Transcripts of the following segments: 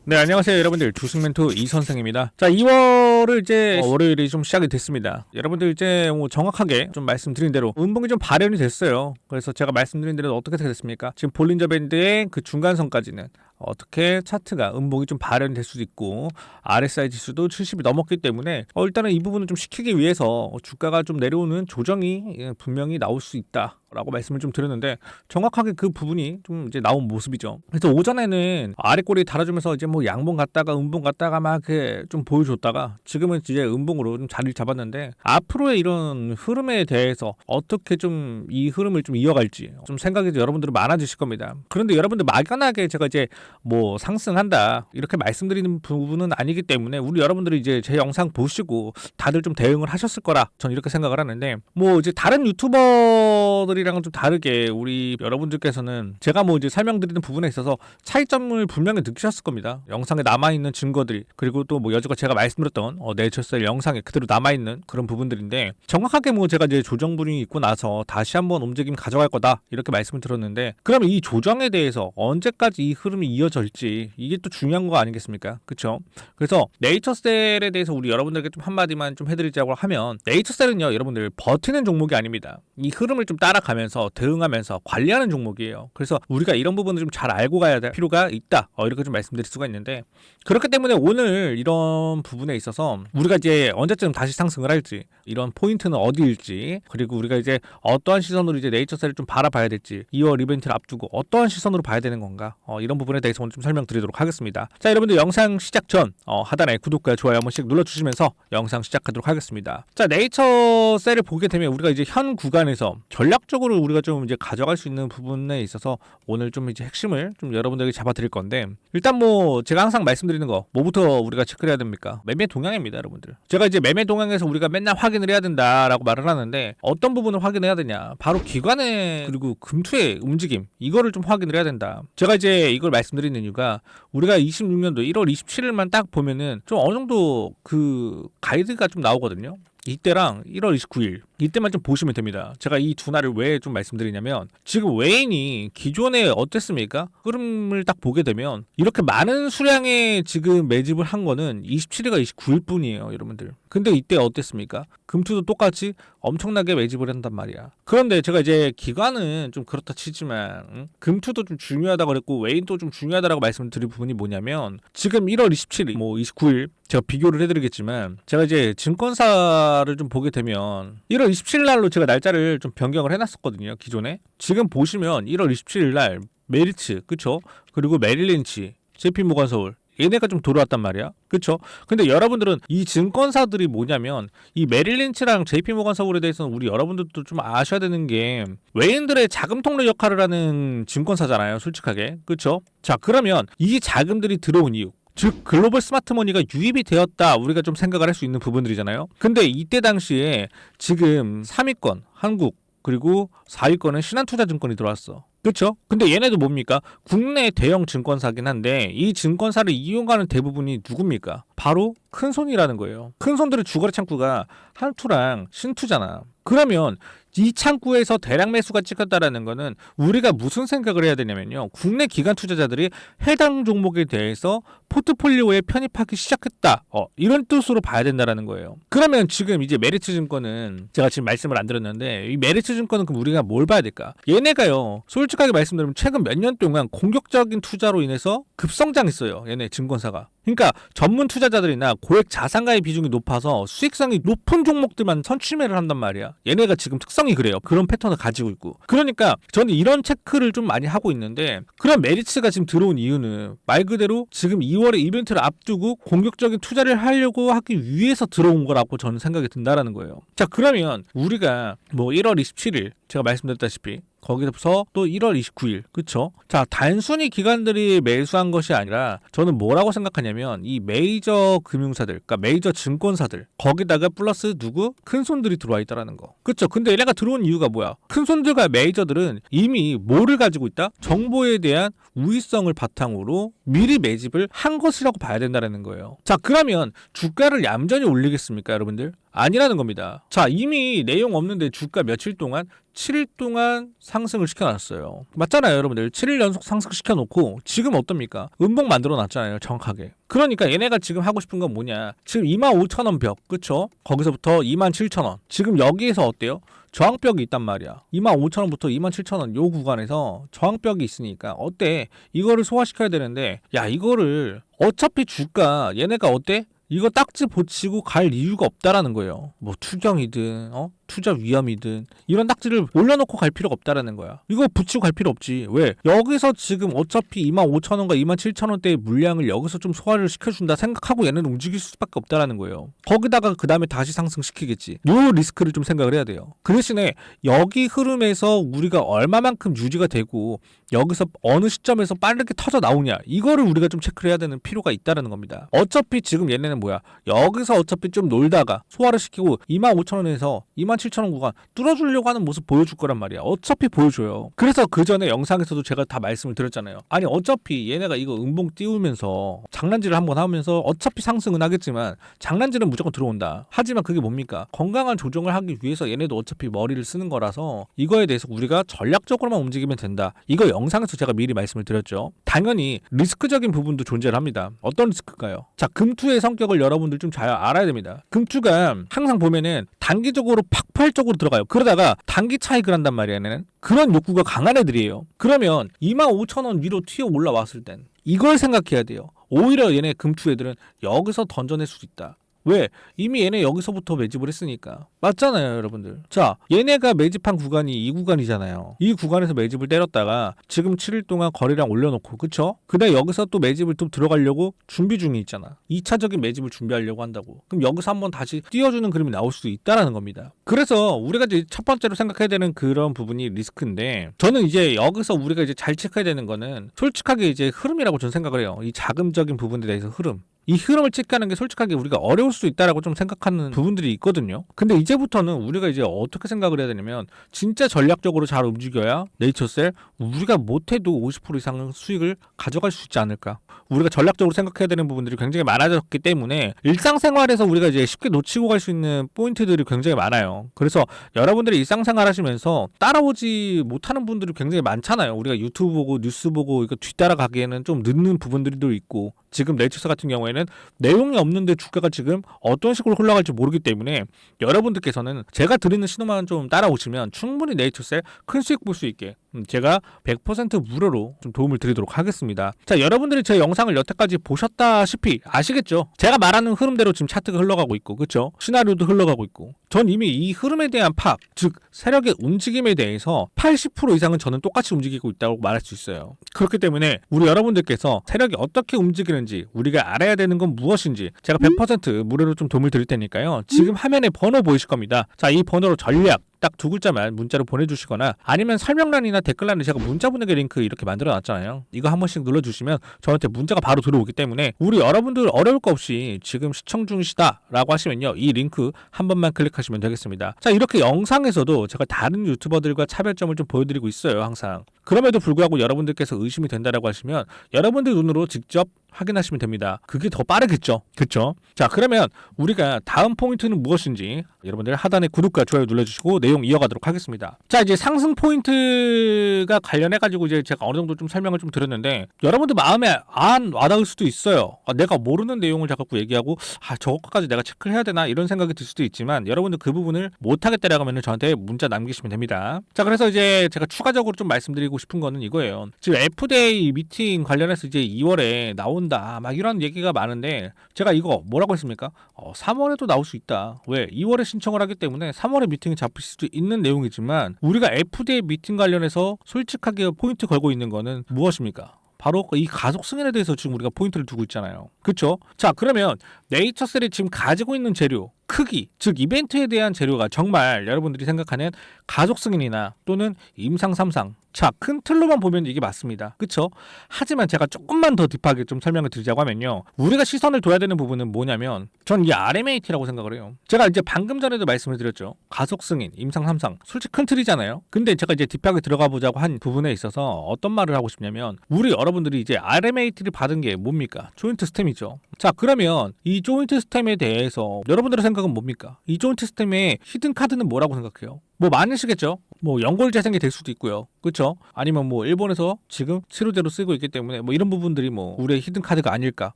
네, 안녕하세요 여러분들. 주식멘토 이선생입니다. 자, 2월을 이제 월요일이 좀 시작이 됐습니다. 여러분들 이제 뭐 정확하게 좀 말씀드린 대로 음봉이 좀 발현이 됐어요. 그래서 제가 말씀드린 대로 어떻게 됐습니까? 지금 볼린저 밴드의 그 중간선까지는 어떻게 차트가 음봉이 좀 발현이 될 수도 있고 RSI 지수도 70이 넘었기 때문에 일단은 이 부분을 좀 시키기 위해서 주가가 좀 내려오는 조정이 분명히 나올 수 있다 라고 말씀을 좀 드렸는데, 정확하게 그 부분이 좀 이제 나온 모습이죠. 그래서 오전에는 아래 꼬리 달아주면서 이제 뭐 양봉 갔다가 음봉 갔다가 막 좀 보여줬다가, 지금은 이제 음봉으로 좀 자리를 잡았는데, 앞으로의 이런 흐름에 대해서 어떻게 좀 이 흐름을 좀 이어갈지 좀 생각이 여러분들은 많아지실 겁니다. 그런데 여러분들 막연하게 제가 이제 뭐 상승한다 이렇게 말씀드리는 부분은 아니기 때문에, 우리 여러분들이 이제 제 영상 보시고 다들 좀 대응을 하셨을 거라 저는 이렇게 생각을 하는데, 뭐 이제 다른 유튜버들이랑은 좀 다르게 우리 여러분들께서는 제가 뭐 이제 설명드리는 부분에 있어서 차이점을 분명히 느끼셨을 겁니다. 영상에 남아있는 증거들이, 그리고 또 뭐 여지껏 제가 말씀드렸던 네이처셀 영상에 그대로 남아있는 그런 부분들인데, 정확하게 뭐 제가 이제 조정분이 있고 나서 다시 한번 움직임 가져갈 거다 이렇게 말씀을 드렸는데, 그러면 이 조정에 대해서 언제까지 이 흐름이 이어질지, 이게 또 중요한 거 아니겠습니까? 그렇죠? 그래서 네이처셀에 대해서 우리 여러분들에게 좀 한마디만 좀 해드리자고 하면, 네이처셀은요 여러분들 버티는 종목이 아닙니다. 이 흐름을 좀 따라가면서 대응하면서 관리하는 종목이에요. 그래서 우리가 이런 부분을 좀 잘 알고 가야 될 필요가 있다, 이렇게 좀 말씀드릴 수가 있는데, 그렇기 때문에 오늘 이런 부분에 있어서 우리가 이제 언제쯤 다시 상승을 할지, 이런 포인트는 어디일지, 그리고 우리가 이제 어떠한 시선으로 이제 네이처셀을 좀 바라봐야 될지, 2월 이벤트를 앞두고 어떠한 시선으로 봐야 되는 건가, 이런 부분에 대해서 오늘 좀 설명드리도록 하겠습니다. 자, 여러분들 영상 시작 전 하단에 구독과 좋아요 한 번씩 눌러주시면서 영상 시작하도록 하겠습니다. 자, 네이처셀을 보게 되면 우리가 이제 현 구간에서 전략적으로 우리가 좀 이제 가져갈 수 있는 부분에 있어서 오늘 좀 이제 핵심을 좀 여러분들에게 잡아드릴 건데, 일단 뭐 제가 항상 말씀드리는 거, 뭐부터 우리가 체크를 해야 됩니까? 매매 동향입니다, 여러분들. 제가 이제 매매 동향에서 우리가 맨날 확인을 해야 된다라고 말을 하는데, 어떤 부분을 확인해야 되냐? 바로 기관의 그리고 금투의 움직임, 이거를 좀 확인을 해야 된다. 제가 이제 이걸 말씀드리는 이유가, 우리가 26년도 1월 27일만 딱 보면은 좀 어느 정도 그 가이드가 좀 나오거든요. 이때랑 1월 29일 이때만 좀 보시면 됩니다. 제가 이 두 날을 왜 좀 말씀드리냐면, 지금 외인이 기존에 어땠습니까? 흐름을 딱 보게 되면 이렇게 많은 수량의 지금 매집을 한 거는 27일과 29일 뿐이에요, 여러분들. 근데 이때 어땠습니까? 금투도 똑같이 엄청나게 매집을 한단 말이야. 그런데 제가 이제 기관은 좀 그렇다 치지만 금투도 좀 중요하다고 그랬고 외인도 좀 중요하다고 말씀드릴 부분이 뭐냐면, 지금 1월 27일, 뭐 29일 제가 비교를 해드리겠지만, 제가 이제 증권사를 좀 보게 되면 1월 27일 날로 제가 날짜를 좀 변경을 해놨었거든요, 기존에. 지금 보시면 1월 27일 날 메리츠, 그쵸? 그리고 메릴린치, JP모건 서울, 얘네가 좀 들어왔단 말이야. 그쵸? 근데 여러분들은 이 증권사들이 뭐냐면, 이 메릴린치랑 JP모건 서울에 대해서는 우리 여러분들도 좀 아셔야 되는 게, 외인들의 자금 통로 역할을 하는 증권사잖아요, 솔직하게. 그쵸? 자, 그러면 이 자금들이 들어온 이유, 즉 글로벌 스마트머니가 유입이 되었다, 우리가 좀 생각을 할 수 있는 부분들이잖아요. 근데 이때 당시에 지금 3위권 한국, 그리고 4위권은 신한투자증권이 들어왔어. 그렇죠? 근데 얘네도 뭡니까? 국내 대형 증권사긴 한데, 이 증권사를 이용하는 대부분이 누굽니까? 바로 큰손이라는 거예요. 큰손들의 주거래 창구가 한투랑 신투잖아. 그러면 이 창구에서 대량 매수가 찍혔다라는 거는 우리가 무슨 생각을 해야 되냐면요, 국내 기관 투자자들이 해당 종목에 대해서 포트폴리오에 편입하기 시작했다, 이런 뜻으로 봐야 된다라는 거예요. 그러면 지금 이제 메리츠 증권은 제가 지금 말씀을 안 드렸는데, 이 메리츠 증권은 그럼 우리가 뭘 봐야 될까? 얘네가요, 솔직하게 말씀드리면 최근 몇 년 동안 공격적인 투자로 인해서 급성장했어요, 얘네 증권사가. 그러니까 전문 투자자들이나 고액 자산가의 비중이 높아서 수익성이 높은 종목들만 선취매를 한단 말이야. 얘네가 지금 특성이 그래요. 그런 패턴을 가지고 있고. 그러니까 저는 이런 체크를 좀 많이 하고 있는데, 그런 메리츠가 지금 들어온 이유는 말 그대로 지금 2월에 이벤트를 앞두고 공격적인 투자를 하려고 하기 위해서 들어온 거라고 저는 생각이 든다라는 거예요. 자, 그러면 우리가 뭐 1월 27일 제가 말씀드렸다시피 거기서 또 1월 29일, 그쵸? 자, 단순히 기관들이 매수한 것이 아니라 저는 뭐라고 생각하냐면, 이 메이저 금융사들, 그러니까 메이저 증권사들, 거기다가 플러스 누구? 큰손들이 들어와 있다라는 거. 그쵸? 근데 얘네가 들어온 이유가 뭐야? 큰손들과 메이저들은 이미 뭐를 가지고 있다? 정보에 대한 우위성을 바탕으로 미리 매집을 한 것이라고 봐야 된다는 거예요. 자, 그러면 주가를 얌전히 올리겠습니까, 여러분들? 아니라는 겁니다. 자, 이미 내용 없는데 주가 며칠 동안 7일 동안 상승을 시켜놨어요. 맞잖아요, 여러분들. 7일 연속 상승시켜놓고 지금 어떻습니까? 음봉 만들어놨잖아요, 정확하게. 그러니까 얘네가 지금 하고 싶은 건 뭐냐? 지금 25,000원 벽, 그쵸? 거기서부터 27,000원. 지금 여기에서 어때요? 저항벽이 있단 말이야. 25,000원부터 27,000원 요 구간에서 저항벽이 있으니까 어때? 이거를 소화시켜야 되는데, 야, 이거를 어차피 주가 얘네가 어때? 이거 딱지 붙이고 갈 이유가 없다라는 거예요. 뭐 투경이든 투자 위험이든 이런 딱지를 올려놓고 갈 필요가 없다라는 거야. 이거 붙이고 갈 필요 없지. 왜? 여기서 지금 어차피 25,000원과 27,000원대의 물량을 여기서 좀 소화를 시켜준다 생각하고 얘는 움직일 수밖에 없다라는 거예요. 거기다가 그 다음에 다시 상승시키겠지. 요 리스크를 좀 생각을 해야 돼요. 그 대신에 여기 흐름에서 우리가 얼마만큼 유지가 되고 여기서 어느 시점에서 빠르게 터져 나오냐, 이거를 우리가 좀 체크를 해야 되는 필요가 있다라는 겁니다. 어차피 지금 얘네는 뭐야, 여기서 어차피 좀 놀다가 소화를 시키고 25,000원에서 27,000원 구간 뚫어주려고 하는 모습 보여줄 거란 말이야. 어차피 보여줘요. 그래서 그 전에 영상에서도 제가 다 말씀을 드렸잖아요. 아니 어차피 얘네가 이거 음봉 띄우면서 장난질을 한번 하면서 어차피 상승은 하겠지만 장난질은 무조건 들어온다. 하지만 그게 뭡니까? 건강한 조정을 하기 위해서 얘네도 어차피 머리를 쓰는 거라서 이거에 대해서 우리가 전략적으로만 움직이면 된다. 이거 영상에서 제가 미리 말씀을 드렸죠. 당연히 리스크적인 부분도 존재를 합니다. 어떤 리스크일까요? 자, 금투의 성격을 여러분들 좀 잘 알아야 됩니다. 금투가 항상 보면은 단기적으로 폭발적으로 들어가요. 그러다가 단기 차익을 한단 말이야, 얘는. 그런 욕구가 강한 애들이에요. 그러면 25,000원 위로 튀어 올라왔을 땐 이걸 생각해야 돼요. 오히려 얘네 금투 애들은 여기서 던져낼 수 있다. 왜? 이미 얘네 여기서부터 매집을 했으니까. 맞잖아요, 여러분들. 자, 얘네가 매집한 구간이 이 구간이잖아요. 이 구간에서 매집을 때렸다가 지금 7일 동안 거래량 올려놓고, 그쵸? 그다음 여기서 또 매집을 또 들어가려고 준비 중에 있잖아. 2차적인 매집을 준비하려고 한다고. 그럼 여기서 한번 다시 띄워주는 그림이 나올 수도 있다라는 겁니다. 그래서 우리가 이제 첫 번째로 생각해야 되는 그런 부분이 리스크인데, 저는 이제 여기서 우리가 이제 잘 체크해야 되는 거는 솔직하게 이제 흐름이라고 저는 생각을 해요. 이 자금적인 부분에 대해서 흐름. 이 흐름을 체크하는 게 솔직하게 우리가 어려울 수 있다라고 좀 생각하는 부분들이 있거든요. 근데 이제부터는 우리가 이제 어떻게 생각을 해야 되냐면, 진짜 전략적으로 잘 움직여야 네이처셀 우리가 못해도 50% 이상의 수익을 가져갈 수 있지 않을까. 우리가 전략적으로 생각해야 되는 부분들이 굉장히 많아졌기 때문에 일상생활에서 우리가 이제 쉽게 놓치고 갈 수 있는 포인트들이 굉장히 많아요. 그래서 여러분들이 일상생활 하시면서 따라오지 못하는 분들이 굉장히 많잖아요. 우리가 유튜브 보고 뉴스 보고 이거 뒤따라가기에는 좀 늦는 부분들도 있고, 지금 네이처셀 같은 경우에는 내용이 없는데 주가가 지금 어떤 식으로 흘러갈지 모르기 때문에 여러분들께서는 제가 드리는 신호만 좀 따라오시면 충분히 네이처셀 큰 수익 볼 수 있게 제가 100% 무료로 좀 도움을 드리도록 하겠습니다. 자, 여러분들이 제 영상을 여태까지 보셨다시피 아시겠죠? 제가 말하는 흐름대로 지금 차트가 흘러가고 있고, 그쵸? 시나리오도 흘러가고 있고, 전 이미 이 흐름에 대한 파악, 즉 세력의 움직임에 대해서 80% 이상은 저는 똑같이 움직이고 있다고 말할 수 있어요. 그렇기 때문에 우리 여러분들께서 세력이 어떻게 움직이는지, 우리가 알아야 되는 건 무엇인지 제가 100% 무료로 좀 도움을 드릴 테니까요. 지금 화면에 번호 보이실 겁니다. 자, 이 번호로 전략 딱 두 글자만 문자로 보내주시거나, 아니면 설명란이나 댓글란에 제가 문자 보내기 링크 이렇게 만들어놨잖아요. 이거 한 번씩 눌러주시면 저한테 문자가 바로 들어오기 때문에 우리 여러분들 어려울 거 없이 지금 시청 중이시다 라고 하시면요, 이 링크 한 번만 클릭하시면 되겠습니다. 자, 이렇게 영상에서도 제가 다른 유튜버들과 차별점을 좀 보여드리고 있어요, 항상. 그럼에도 불구하고 여러분들께서 의심이 된다라고 하시면 여러분들 눈으로 직접 확인하시면 됩니다. 그게 더 빠르겠죠, 그쵸? 자, 그러면 우리가 다음 포인트는 무엇인지 여러분들 하단에 구독과 좋아요 눌러주시고 내용 이어가도록 하겠습니다. 자, 이제 상승 포인트가 관련해가지고 이제 제가 어느 정도 좀 설명을 좀 드렸는데, 여러분들 마음에 안 와닿을 수도 있어요. 내가 모르는 내용을 자꾸 얘기하고 저것까지 내가 체크를 해야 되나 이런 생각이 들 수도 있지만, 여러분들 그 부분을 못하겠다라고 하면 저한테 문자 남기시면 됩니다. 자, 그래서 이제 제가 추가적으로 좀 말씀드리고 싶은 거는 이거예요. 지금 FDA 미팅 관련해서 이제 2월에 나온다 막 이런 얘기가 많은데, 제가 이거 뭐라고 했습니까? 3월에도 나올 수 있다. 왜? 2월에 신청을 하기 때문에 3월에 미팅이 잡힐 수도 있는 내용이지만, 우리가 FDA 미팅 관련해서 솔직하게 포인트 걸고 있는 거는 무엇입니까? 바로 이 가속 승인에 대해서 지금 우리가 포인트를 두고 있잖아요. 그렇죠? 자, 그러면 네이처셀이 지금 가지고 있는 재료 크기, 즉 이벤트에 대한 재료가 정말 여러분들이 생각하는 가속 승인이나 또는 임상 3상, 자, 큰 틀로만 보면 이게 맞습니다. 그쵸? 하지만 제가 조금만 더 딥하게 좀 설명을 드리자고 하면요, 우리가 시선을 둬야 되는 부분은 뭐냐면, 전 이 RMAT라고 생각을 해요. 제가 이제 방금 전에도 말씀을 드렸죠. 가속 승인, 임상 3상, 솔직히 큰 틀이잖아요. 근데 제가 이제 딥하게 들어가 보자고 한 부분에 있어서 어떤 말을 하고 싶냐면, 우리 여러분들이 이제 RMAT를 받은 게 뭡니까? 조인트 스템이죠. 자, 그러면 이 조인트 스템에 대해서 여러분들의 생각은 뭡니까? 이 조인트 스템의 히든 카드는 뭐라고 생각해요? 뭐 많으시겠죠? 뭐 연골 재생이 될 수도 있고요. 그렇죠? 아니면 뭐 일본에서 지금 치료제로 쓰고 있기 때문에 뭐 이런 부분들이 뭐 우리의 히든 카드가 아닐까?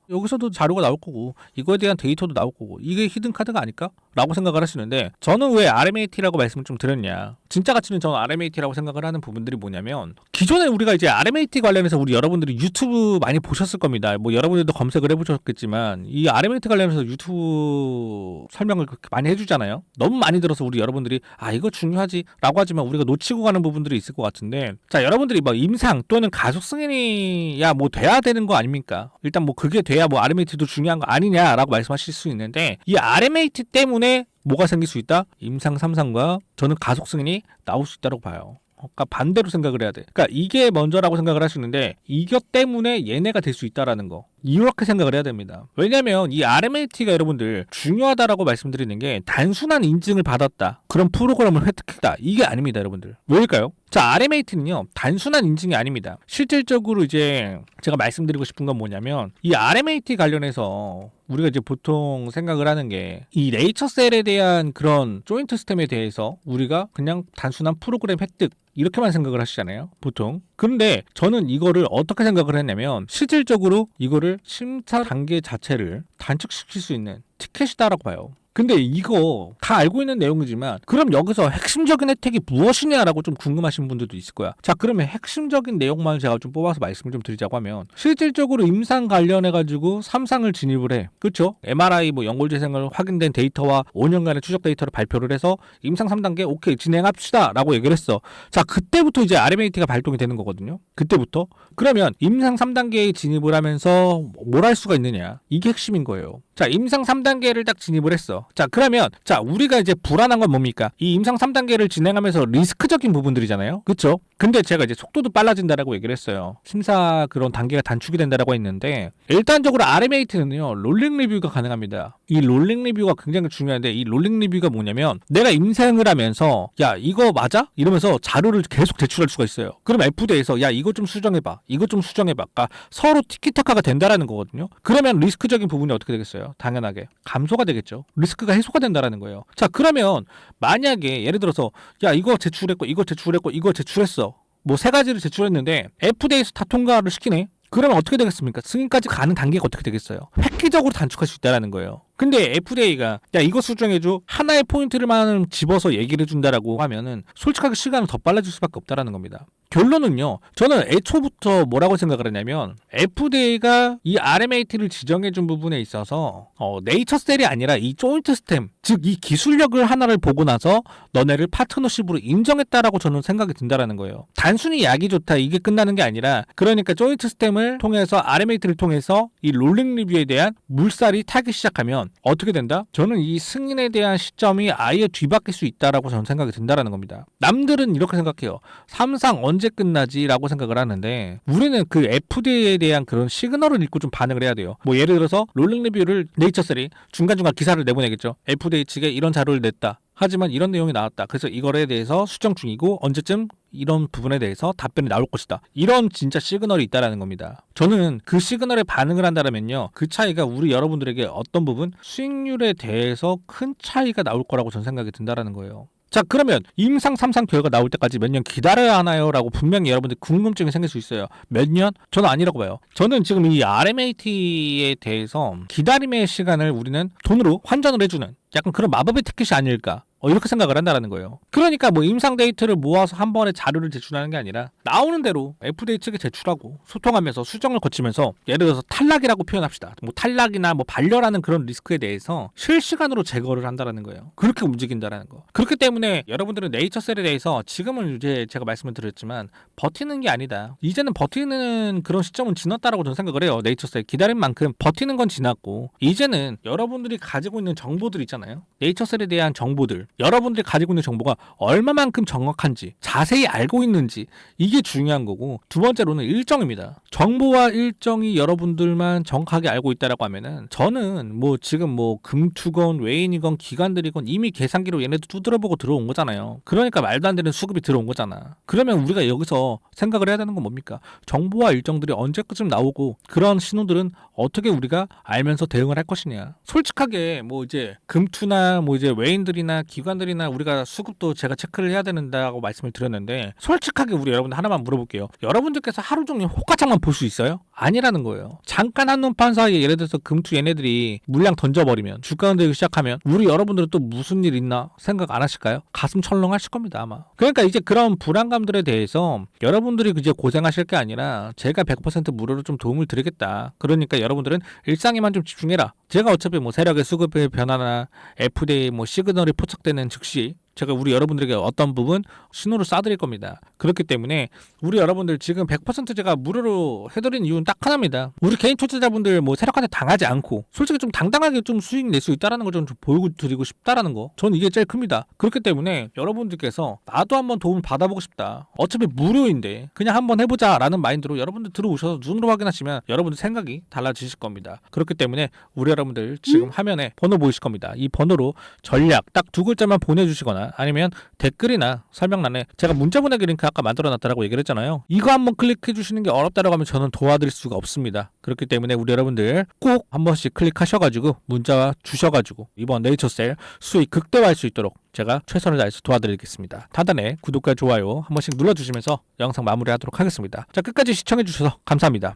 여기서도 자료가 나올 거고 이거에 대한 데이터도 나올 거고 이게 히든 카드가 아닐까? 라고 생각을 하시는데 저는 왜 RMAT라고 말씀을 좀 드렸냐? 진짜 가치는 저는 RMAT라고 생각을 하는 부분들이 뭐냐면 기존에 우리가 이제 RMAT 관련해서 우리 여러분들이 유튜브 많이 보셨을 겁니다. 뭐 여러분들도 검색을 해보셨겠지만 이 RMAT 관련해서 유튜브 설명을 그렇게 많이 해주잖아요. 너무 많이 들어서 우리 여러분들이 아 이거 중요하지 라고 하지만 우리가 놓치고 가는 부분들이 있을 것 같은데 자 여러분들이 뭐 임상 또는 가속 승인이 야 뭐 돼야 되는 거 아닙니까? 일단 뭐 그게 돼야 뭐 RMAT도 중요한 거 아니냐라고 말씀하실 수 있는데 이 RMAT 때문에 뭐가 생길 수 있다? 임상 3상과 저는 가속 승인이 나올 수 있다고 봐요. 그러니까 반대로 생각을 해야 돼. 그러니까 이게 먼저라고 생각을 하시는데 이것 때문에 얘네가 될 수 있다라는 거. 이렇게 생각을 해야 됩니다. 왜냐면 이 RMAT가 여러분들 중요하다라고 말씀드리는 게 단순한 인증을 받았다. 그런 프로그램을 획득했다. 이게 아닙니다, 여러분들. 왜일까요? 자, RMAT는요. 단순한 인증이 아닙니다. 실질적으로 이제 제가 말씀드리고 싶은 건 뭐냐면 이 RMAT 관련해서 우리가 이제 보통 생각을 하는 게 이 네이처셀에 대한 그런 조인트 스템에 대해서 우리가 그냥 단순한 프로그램 획득 이렇게만 생각을 하시잖아요, 보통. 그런데 저는 이거를 어떻게 생각을 했냐면 실질적으로 이거를 심사 단계 자체를 단축시킬 수 있는 티켓이다라고 봐요. 근데 이거 다 알고 있는 내용이지만 그럼 여기서 핵심적인 혜택이 무엇이냐라고 좀 궁금하신 분들도 있을 거야. 자, 그러면 핵심적인 내용만 제가 좀 뽑아서 말씀을 좀 드리자고 하면 실질적으로 임상 관련해가지고 3상을 진입을 해. 그렇죠? MRI 뭐 연골 재생을 확인된 데이터와 5년간의 추적 데이터를 발표를 해서 임상 3단계 오케이 진행합시다 라고 얘기를 했어. 자, 그때부터 이제 RMAT가 발동이 되는 거거든요. 그때부터. 그러면 임상 3단계에 진입을 하면서 뭘 할 수가 있느냐. 이게 핵심인 거예요. 자, 임상 3단계를 딱 진입을 했어. 자, 그러면 자, 우리가 이제 불안한 건 뭡니까? 이 임상 3단계를 진행하면서 리스크적인 부분들이잖아요. 그렇죠? 근데 제가 이제 속도도 빨라진다라고 얘기를 했어요. 심사 그런 단계가 단축이 된다라고 했는데 일단적으로 RMAT는요. 롤링 리뷰가 가능합니다. 이 롤링 리뷰가 굉장히 중요한데 이 롤링 리뷰가 뭐냐면 내가 임상을 하면서 야, 이거 맞아? 이러면서 자료를 계속 제출할 수가 있어요. 그럼 FDA에서 야, 이거 좀 수정해봐. 이거 좀 수정해봐. 그러니까 서로 티키타카가 된다라는 거거든요. 그러면 리스크적인 부분이 어떻게 되겠어요? 당연하게 감소가 되겠죠. 리스크가 해소가 된다라는 거예요. 자, 그러면 만약에 예를 들어서 야, 이거 제출했고 이거 제출했고 이거 제출했어. 뭐 세 가지를 제출했는데 FDA에서 다 통과를 시키네. 그러면 어떻게 되겠습니까? 승인까지 가는 단계가 어떻게 되겠어요? 획기적으로 단축할 수 있다는 거예요. 근데 FDA가 야 이거 수정해줘 하나의 포인트를만 집어서 얘기를 해준다라고 하면은 솔직하게 시간은 더 빨라질 수밖에 없다라는 겁니다. 결론은요. 저는 애초부터 뭐라고 생각을 했냐면 FDA가 이 RMAT를 지정해준 부분에 있어서 네이처셀이 아니라 이 조인트 스템 즉 이 기술력을 하나를 보고 나서 너네를 파트너십으로 인정했다라고 저는 생각이 든다라는 거예요. 단순히 약이 좋다 이게 끝나는 게 아니라 그러니까 조인트 스템을 통해서 RMAT를 통해서 이 롤링 리뷰에 대한 물살이 타기 시작하면 어떻게 된다? 저는 이 승인에 대한 시점이 아예 뒤바뀔 수 있다라고 저는 생각이 든다라는 겁니다. 남들은 이렇게 생각해요. 3상 언제 끝나지? 라고 생각을 하는데 우리는 그 FDA에 대한 그런 시그널을 읽고 좀 반응을 해야 돼요. 뭐 예를 들어서 롤링 리뷰를 네이처셀이 중간중간 기사를 내보내겠죠. FDA 측에 이런 자료를 냈다. 하지만 이런 내용이 나왔다. 그래서 이거에 대해서 수정 중이고 언제쯤 이런 부분에 대해서 답변이 나올 것이다. 이런 진짜 시그널이 있다라는 겁니다. 저는 그 시그널에 반응을 한다면요. 그 차이가 우리 여러분들에게 어떤 부분 수익률에 대해서 큰 차이가 나올 거라고 저는 생각이 든다라는 거예요. 자, 그러면 임상 3상 결과 나올 때까지 몇 년 기다려야 하나요? 라고 분명히 여러분들 궁금증이 생길 수 있어요. 몇 년? 저는 아니라고 봐요. 저는 지금 이 RMAT에 대해서 기다림의 시간을 우리는 돈으로 환전을 해주는 약간 그런 마법의 티켓이 아닐까 이렇게 생각을 한다는 거예요. 그러니까 뭐 임상 데이터를 모아서 한 번에 자료를 제출하는 게 아니라 나오는 대로 FDA 측에 제출하고 소통하면서 수정을 거치면서 예를 들어서 탈락이라고 표현합시다. 뭐 탈락이나 뭐 반려라는 그런 리스크에 대해서 실시간으로 제거를 한다는 거예요. 그렇게 움직인다는 거. 그렇기 때문에 여러분들은 네이처셀에 대해서 지금은 이제 제가 말씀을 드렸지만 버티는 게 아니다. 이제는 버티는 그런 시점은 지났다라고 저는 생각을 해요. 네이처셀 기다린 만큼 버티는 건 지났고 이제는 여러분들이 가지고 있는 정보들 있잖아요. 네이처셀에 대한 정보들 여러분들이 가지고 있는 정보가 얼마만큼 정확한지 자세히 알고 있는지 이게 중요한 거고, 두 번째로는 일정입니다. 정보와 일정이 여러분들만 정확하게 알고 있다라고 하면은 저는 뭐 지금 뭐 금투건 외인이건 기관들이건 이미 계산기로 얘네도 두드려보고 들어온 거잖아요. 그러니까 말도 안 되는 수급이 들어온 거잖아. 그러면 우리가 여기서 생각을 해야 되는 건 뭡니까? 정보와 일정들이 언제쯤 나오고 그런 신호들은 어떻게 우리가 알면서 대응을 할 것이냐. 솔직하게 뭐 이제 금투나 뭐 이제 외인들이나 기관들이나 우리가 수급도 제가 체크를 해야 된다고 말씀을 드렸는데, 솔직하게 우리 여러분들 하나만 물어볼게요. 여러분들께서 하루 종일 호가창만 볼 수 있어요? 아니라는 거예요. 잠깐 한눈판 사이에 예를 들어서 금투 얘네들이 물량 던져버리면 주가 흔들기 시작하면 우리 여러분들은 또 무슨 일 있나 생각 안 하실까요? 가슴 철렁하실 겁니다 아마. 그러니까 이제 그런 불안감들에 대해서 여러분들이 이제 고생하실 게 아니라 제가 100% 무료로 좀 도움을 드리겠다. 그러니까 여러분들은 일상에만 좀 집중해라. 제가 어차피 뭐 세력의 수급의 변화나 FDA 뭐 시그널이 포착되는 즉시 제가 우리 여러분들에게 어떤 부분 신호를 쏴드릴 겁니다. 그렇기 때문에 우리 여러분들 지금 100% 제가 무료로 해드린 이유는 딱 하나입니다. 우리 개인 투자자분들 뭐 세력한테 당하지 않고 솔직히 좀 당당하게 좀 수익 낼 수 있다라는 걸 좀 보여드리고 싶다라는 거. 저는 이게 제일 큽니다. 그렇기 때문에 여러분들께서 나도 한번 도움을 받아보고 싶다. 어차피 무료인데 그냥 한번 해보자라는 마인드로 여러분들 들어오셔서 눈으로 확인하시면 여러분들 생각이 달라지실 겁니다. 그렇기 때문에 우리 여러분들 지금 화면에 번호 보이실 겁니다. 이 번호로 전략 딱 두 글자만 보내주시거나 아니면 댓글이나 설명란에 제가 문자 보내기 링크 아까 만들어놨다라고 얘기를 했잖아요. 이거 한번 클릭해 주시는 게 어렵다라고 하면 저는 도와드릴 수가 없습니다. 그렇기 때문에 우리 여러분들 꼭 한 번씩 클릭하셔가지고 문자 주셔가지고 이번 네이처셀 수익 극대화할 수 있도록 제가 최선을 다해서 도와드리겠습니다. 하단에 구독과 좋아요 한 번씩 눌러주시면서 영상 마무리하도록 하겠습니다. 자, 끝까지 시청해주셔서 감사합니다.